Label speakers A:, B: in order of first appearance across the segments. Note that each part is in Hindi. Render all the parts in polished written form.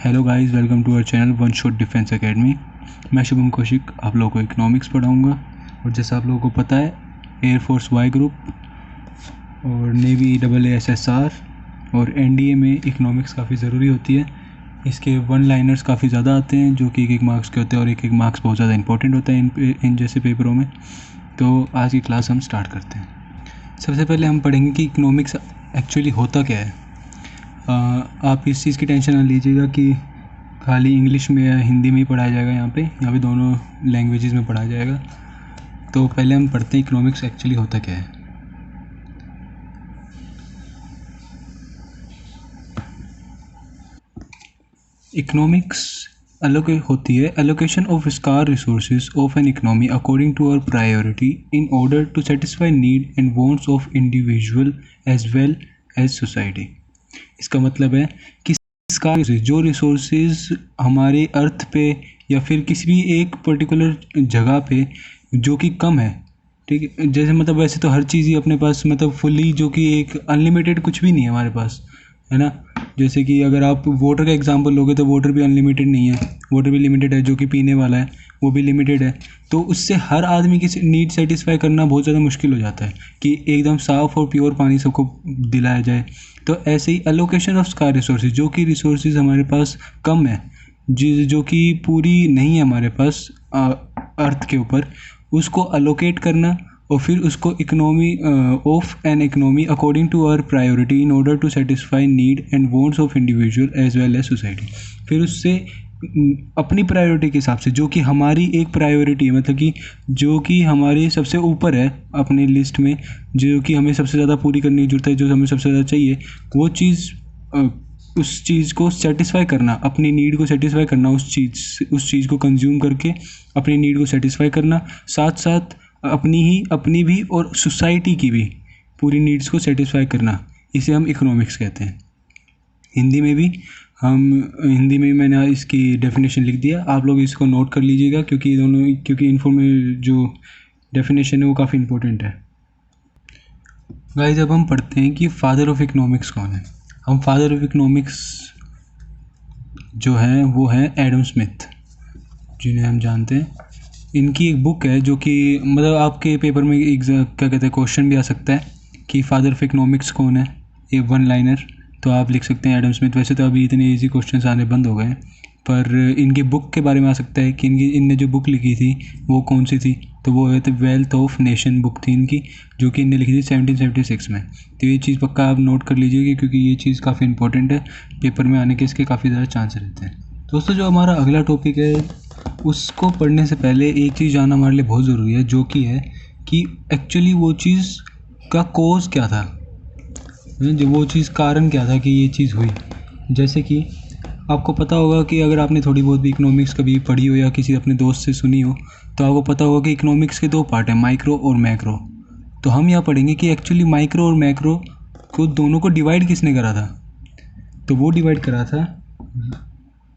A: Hello guys, welcome to our channel One Shot Defence Academy. मैं शुभम कौशिक आप लोगों को इकोनॉमिक्स पढ़ाऊंगा। और जैसा आप लोगों को पता है, एयरफोर्स वाई ग्रुप और नेवी AASSR और NDA में इकोनॉमिक्स काफ़ी ज़रूरी होती है। इसके वन लाइनर्स काफ़ी ज़्यादा आते हैं जो कि एक मार्क्स के होते हैं और एक मार्क्स बहुत ज़्यादा इंपॉर्टेंट होता है इन जैसे पेपरों में। तो आज की क्लास हम स्टार्ट करते हैं। सबसे पहले हम पढ़ेंगे कि इकोनॉमिक्स एक्चुअली होता क्या है। आप इस चीज़ की टेंशन ना लीजिएगा कि खाली इंग्लिश में या हिंदी में ही पढ़ाया जाएगा। यहाँ पे दोनों लैंग्वेजेस में पढ़ाया जाएगा। तो पहले हम पढ़ते हैं इकोनॉमिक्स एक्चुअली होता क्या है। इकोनॉमिक्स होती है allocation of scarce resources of an economy according to our priority in order to satisfy need and wants of individual as well as society. इसका मतलब है कि जो रिसोर्सेज हमारे अर्थ पे या फिर किसी भी एक पर्टिकुलर जगह पे जो कि कम है, ठीक है। जैसे मतलब वैसे तो हर चीज़ ही अपने पास मतलब फुली जो कि एक अनलिमिटेड कुछ भी नहीं है हमारे पास, है ना। जैसे कि अगर आप वाटर का एग्जांपल लोगे तो वाटर भी अनलिमिटेड नहीं है, वाटर भी लिमिटेड है। जो कि पीने वाला है वो भी लिमिटेड है। तो उससे हर आदमी की नीड सेटिस्फाई करना बहुत ज़्यादा मुश्किल हो जाता है कि एकदम साफ़ और प्योर पानी सबको दिलाया जाए। तो ऐसे ही अलोकेशन ऑफ स्कार रिसोर्सेज, जो कि रिसोर्सेज हमारे पास कम है, जो कि पूरी नहीं है हमारे पास अर्थ के ऊपर, उसको अलोकेट करना और फिर उसको economy of an economy according to our priority in order to satisfy need and wants of individual as well as society. फिर उससे अपनी प्रायोरिटी के हिसाब से जो कि हमारी एक प्रायोरिटी है, मतलब कि जो कि हमारे सबसे ऊपर है अपनी लिस्ट में, जो कि हमें सबसे ज़्यादा पूरी करने की जरूरत है, जो हमें सबसे ज़्यादा चाहिए, वो चीज़ उस चीज़ को सेटिस्फाई करना, अपनी नीड को सेटिस्फाई करना, उस चीज़ को कंज्यूम करके अपनी नीड को सेटिस्फाई करना, साथ साथ अपनी भी और सोसाइटी की भी पूरी नीड्स को सेटिस्फाई करना। इसे हम इकोनॉमिक्स कहते हैं। हिंदी में भी मैंने इसकी डेफिनेशन लिख दिया, आप लोग इसको नोट कर लीजिएगा क्योंकि जो डेफिनेशन है वो काफ़ी इंपॉर्टेंट है। गाइस, अब हम पढ़ते हैं कि फादर ऑफ इकोनॉमिक्स कौन है। हम फादर ऑफ इकोनॉमिक्स जो है वो है एडम स्मिथ, जिन्हें हम जानते हैं। इनकी एक बुक है जो कि मतलब आपके पेपर में क्या कहते हैं क्वेश्चन भी आ सकता है कि फादर ऑफ इकोनॉमिक्स कौन है, ये वन लाइनर। तो आप लिख सकते हैं एडम स्मिथ। वैसे तो अभी इतने इजी क्वेश्चंस आने बंद हो गए हैं, पर इनकी बुक के बारे में आ सकता है कि इनने जो बुक लिखी थी वो कौन सी थी। तो वो है तो वेल्थ ऑफ नेशन बुक थी इनकी, जो कि इनने लिखी थी 1776 में। तो ये चीज़ पक्का आप नोट कर लीजिएगा क्योंकि ये चीज़ काफ़ी इंपॉर्टेंट है, पेपर में आने के इसके काफ़ी ज़्यादा चांस रहते हैं। दोस्तों, जो हमारा अगला टॉपिक है उसको पढ़ने से पहले एक चीज़ जानना हमारे लिए बहुत ज़रूरी है, जो कि है कि एक्चुअली वो चीज़ का कोज़ क्या था, जो वो चीज़ कारण क्या था कि ये चीज़ हुई। जैसे कि आपको पता होगा कि अगर आपने थोड़ी बहुत भी इकोनॉमिक्स कभी पढ़ी हो या किसी अपने दोस्त से सुनी हो, तो आपको पता होगा कि इकोनॉमिक्स के दो पार्ट हैं, माइक्रो और मैक्रो। तो हम यहाँ पढ़ेंगे कि एक्चुअली माइक्रो और मैक्रो को दोनों को डिवाइड किसने करा था। तो वो डिवाइड करा था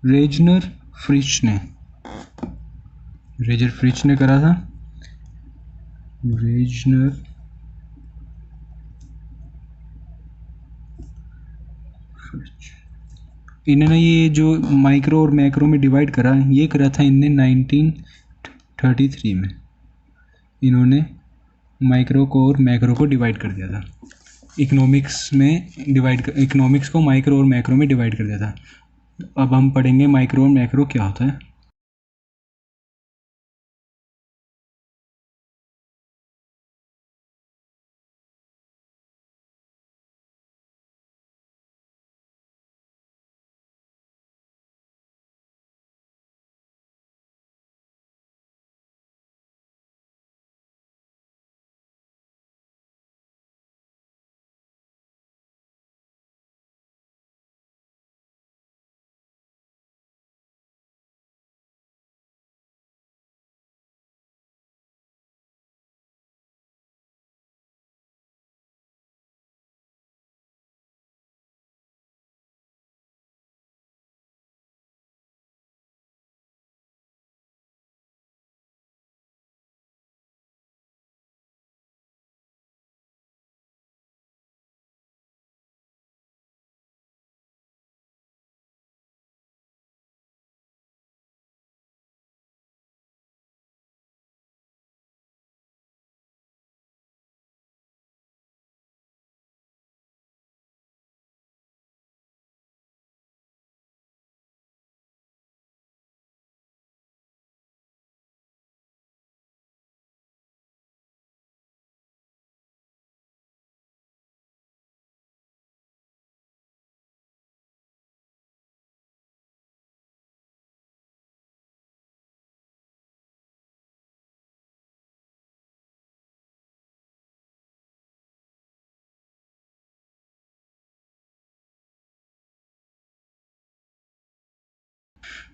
A: रेजनर फ्रिच ने। रेजर फ्रिच ने करा था। रेजनर फ्रिच, इन्होंने ये जो माइक्रो और मैक्रो में डिवाइड करा, ये करा था इनने 1933 में। इन्होंने माइक्रो को और मैक्रो को डिवाइड कर दिया था। इकोनॉमिक्स को माइक्रो और मैक्रो में डिवाइड कर दिया था। अब हम पढ़ेंगे माइक्रो और मैक्रो क्या होता है।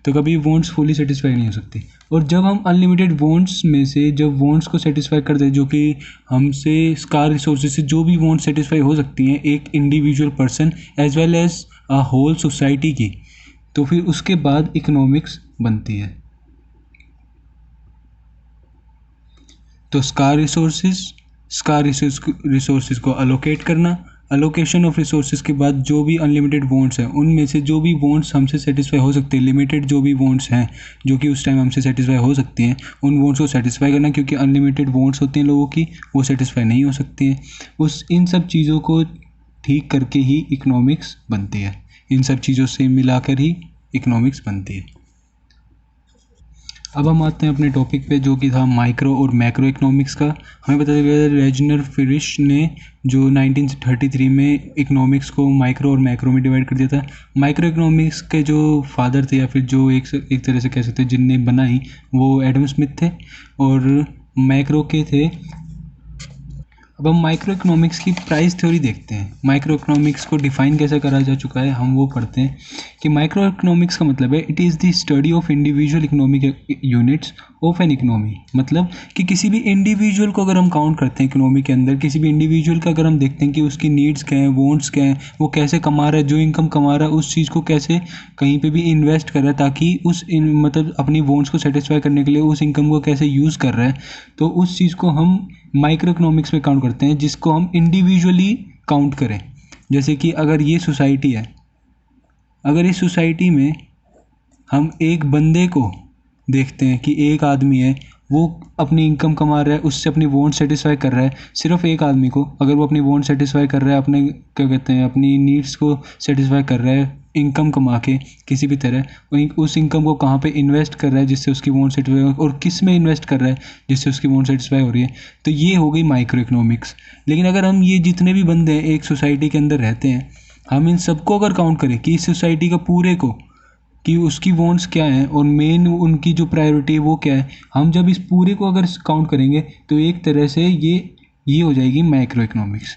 A: तो कभी वांट्स फुली सेटिस्फाई नहीं हो सकती। और जब हम अनलिमिटेड वांट्स में से जब वांट्स को सेटिस्फाई कर दें, जो कि हमसे स्कार रिसोर्सेज से जो भी वांट्स सेटिस्फाई हो सकती हैं एक individual person as well as a whole society की, तो फिर उसके बाद इकोनॉमिक्स बनती है। तो स्कार रिसोर्सेज को अलोकेट करना, अलोकेशन ऑफ रिसोर्सेज के बाद जो भी अनलिमिटेड वांट्स हैं उनमें से जो भी वांट्स हमसे सेटिस्फाई हो सकते हैं, लिमिटेड जो भी वांट्स हैं जो कि उस टाइम हमसे सेटिस्फाई हो सकती हैं, उन वांट्स को सेटिस्फाई करना, क्योंकि अनलिमिटेड वांट्स होती हैं लोगों की, वो सेटिस्फाई नहीं हो सकती हैं। इन सब चीज़ों को ठीक करके ही इकोनॉमिक्स बनती है, इन सब चीज़ों से मिलाकर ही इकोनॉमिक्स बनती है। अब हम आते हैं अपने टॉपिक पे जो कि था माइक्रो और मैक्रो इकोनॉमिक्स का। हमें पता चला रेजनर फिरिश ने जो 1933 में इकोनॉमिक्स को माइक्रो और मैक्रो में डिवाइड कर दिया था। माइक्रो इकोनॉमिक्स के जो फादर थे या फिर जो एक तरह से कह सकते हैं जिनने बनाई, वो एडम स्मिथ थे, और मैक्रो के थे। अब हम माइक्रो इकोनॉमिक्स की प्राइस थ्योरी देखते हैं। माइक्रो इकोनॉमिक्स को डिफाइन कैसे करा जा चुका है, हम वो पढ़ते हैं कि माइक्रो इकोनॉमिक्स का मतलब है it is the study of individual economic units of an economy. मतलब कि किसी भी इंडिविजुअल को अगर हम काउंट करते हैं इकोनॉमी के अंदर, किसी भी इंडिविजुअल का अगर हम देखते हैं कि उसकी नीड्स क्या हैं, वॉन्ट्स क्या हैं, वो कैसे कमा रहा है, जो इनकम कमा रहा है उस चीज़ को कैसे कहीं पे भी इन्वेस्ट कर रहा है ताकि मतलब अपनी वॉन्ट्स को सेटिस्फाई करने के लिए उस इनकम को कैसे यूज़ कर रहा है, तो उस चीज़ को हम माइक्रो इकोनॉमिक्स में काउंट करते हैं, जिसको हम इंडिविजुअली काउंट करें। जैसे कि अगर ये सोसाइटी है, अगर इस सोसाइटी में हम एक बंदे को देखते हैं कि एक आदमी है, वो अपनी इनकम कमा रहा है, उससे अपनी वांट सेटिस्फाई कर रहा है, सिर्फ एक आदमी को अगर वो अपनी वांट सेटिस्फाई कर रहा है, अपने क्या कहते हैं अपनी नीड्स को सेटिस्फाई कर रहा है इनकम कमा के किसी भी तरह, उस इनकम को कहाँ पे इन्वेस्ट कर रहा है जिससे उसकी वांट सेटिस्फाई, और किस में इन्वेस्ट कर रहा है जिससे उसकी वांट सेटिस्फाई हो रही है, तो ये हो गई माइक्रो इकोनॉमिक्स। लेकिन अगर हम ये जितने भी बंदे हैं एक सोसाइटी के अंदर रहते हैं, हम इन सबको अगर काउंट करें कि इस सोसाइटी का पूरे को कि उसकी वांट्स क्या हैं और मेन उनकी जो प्रायोरिटी है वो क्या है, हम जब इस पूरे को अगर काउंट करेंगे तो एक तरह से ये हो जाएगी मैक्रो इकोनॉमिक्स।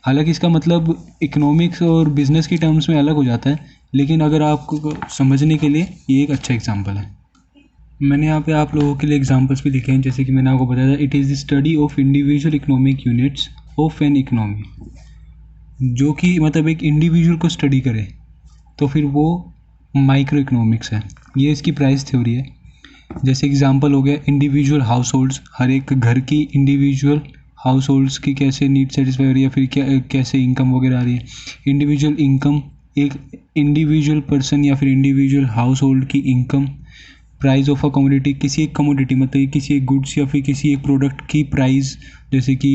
A: हालांकि इसका मतलब इकोनॉमिक्स और बिजनेस की टर्म्स में अलग हो जाता है, लेकिन अगर आपको समझने के लिए ये एक अच्छा एग्जाम्पल है। मैंने यहाँ पे आप लोगों के लिए एग्जांपल्स भी लिखे हैं, जैसे कि मैंने आपको बताया था it is the study of individual economic units of an economy, जो कि मतलब एक इंडिविजुअल को स्टडी करे, तो फिर वो माइक्रो इकोनॉमिक्स है। ये इसकी प्राइस थ्योरी है। जैसे एग्जांपल हो गया इंडिविजुअल हाउस होल्ड्स, हर एक घर की इंडिविजुअल हाउस होल्ड्स की कैसे नीड सेटिस्फाई हो रही है, फिर कैसे इनकम वगैरह आ रही है। इंडिविजुअल इनकम, एक इंडिविजुअल पर्सन या फिर इंडिविजुअल हाउस होल्ड की income. Price of a commodity, किसी एक कमोडिटी मतलब किसी एक गुड्स या फिर किसी एक प्रोडक्ट की प्राइस, जैसे कि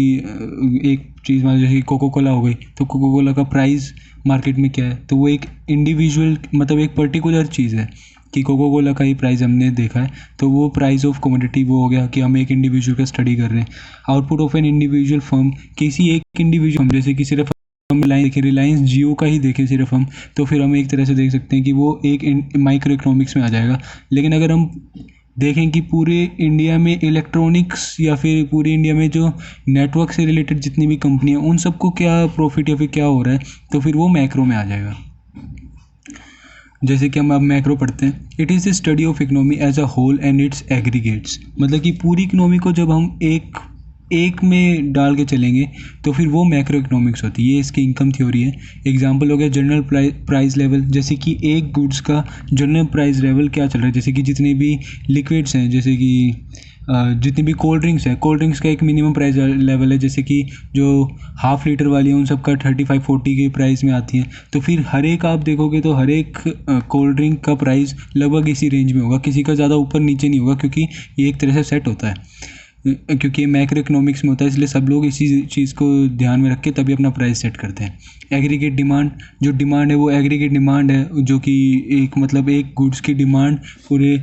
A: एक चीज़ मतलब जैसे कोको कोला हो गई, तो कोको कोला का प्राइस मार्केट में क्या है, तो वो एक इंडिविजुअल मतलब एक पर्टिकुलर चीज़ है कि कोको कोला का ही प्राइस हमने देखा है, तो वो प्राइस ऑफ कमोडिटी वो हो गया कि हम एक इंडिविजुअल का स्टडी कर रहे हैं। Output of an individual firm, किसी एक इंडिविजुअल, जैसे कि सिर्फ हम रिलायंस जियो का ही देखें सिर्फ हम, तो फिर हम एक तरह से देख सकते हैं कि वो एक माइक्रो इकोनॉमिक्स में आ जाएगा। लेकिन अगर हम देखें कि पूरे इंडिया में इलेक्ट्रॉनिक्स या फिर पूरे इंडिया में जो नेटवर्क से रिलेटेड जितनी भी कंपनियां, उन सबको क्या प्रॉफिट या फिर क्या हो रहा है, तो फिर वो मैक्रो में आ जाएगा। जैसे कि हम अब मैक्रो पढ़ते हैं, it is the study of economy as a whole and its aggregates. मतलब कि पूरी इकोनॉमी को जब हम एक में डाल के चलेंगे तो फिर वो मैक्रो इकोनॉमिक्स होती है। ये इसकी इनकम थ्योरी है। एग्जांपल हो गया जनरल प्राइस लेवल, जैसे कि एक गुड्स का जनरल प्राइस लेवल क्या चल रहा है, जैसे कि जितनी भी लिक्विड्स हैं, जैसे कि जितनी भी कोल्ड ड्रिंक्स है, कोल्ड ड्रिंक्स का एक मिनिमम प्राइस लेवल है, जैसे कि जो हाफ लीटर वाली है उन सब का 35-40 के प्राइस में आती हैं। तो फिर हर एक आप देखोगे तो हर एक कोल्ड ड्रिंक का प्राइस लगभग इसी रेंज में होगा, किसी का ज़्यादा ऊपर नीचे नहीं होगा, क्योंकि ये एक तरह से सेट होता है, क्योंकि मैक्रो इकोनॉमिक्स में होता है, इसलिए सब लोग इसी चीज़ को ध्यान में रख के तभी अपना प्राइस सेट करते हैं। एग्रीगेट डिमांड, जो डिमांड है वो एग्रीगेट डिमांड है, जो कि एक मतलब एक गुड्स की डिमांड पूरे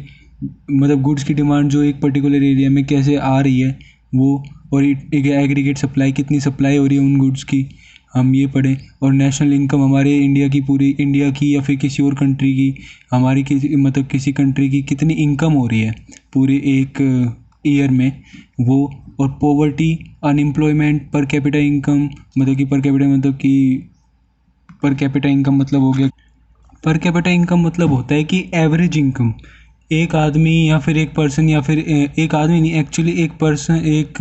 A: मतलब गुड्स की डिमांड जो एक पर्टिकुलर एरिया में कैसे आ रही है वो, और एक एग्रीगेट सप्लाई, कितनी सप्लाई हो रही है उन गुड्स की, हम ये पढ़ें। और नेशनल इनकम हमारे इंडिया की, पूरी इंडिया की या फिर किसी और कंट्री की, हमारी किसी मतलब किसी कंट्री की कितनी इनकम हो रही है पूरे एक ईयर में वो। और poverty, unemployment, per capita income, मतलब कि पर कैपिटा मतलब हो गया पर कैपिटा इनकम मतलब होता है कि एवरेज इनकम, एक आदमी या फिर एक पर्सन या फिर एक आदमी नहीं, एक्चुअली एक पर्सन, एक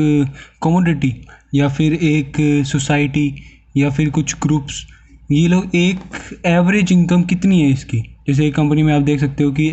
A: कमोडिटी या फिर एक सोसाइटी या फिर कुछ ग्रुप्स, ये लोग एक एवरेज इनकम कितनी है इसकी। जैसे एक कंपनी में आप देख सकते हो कि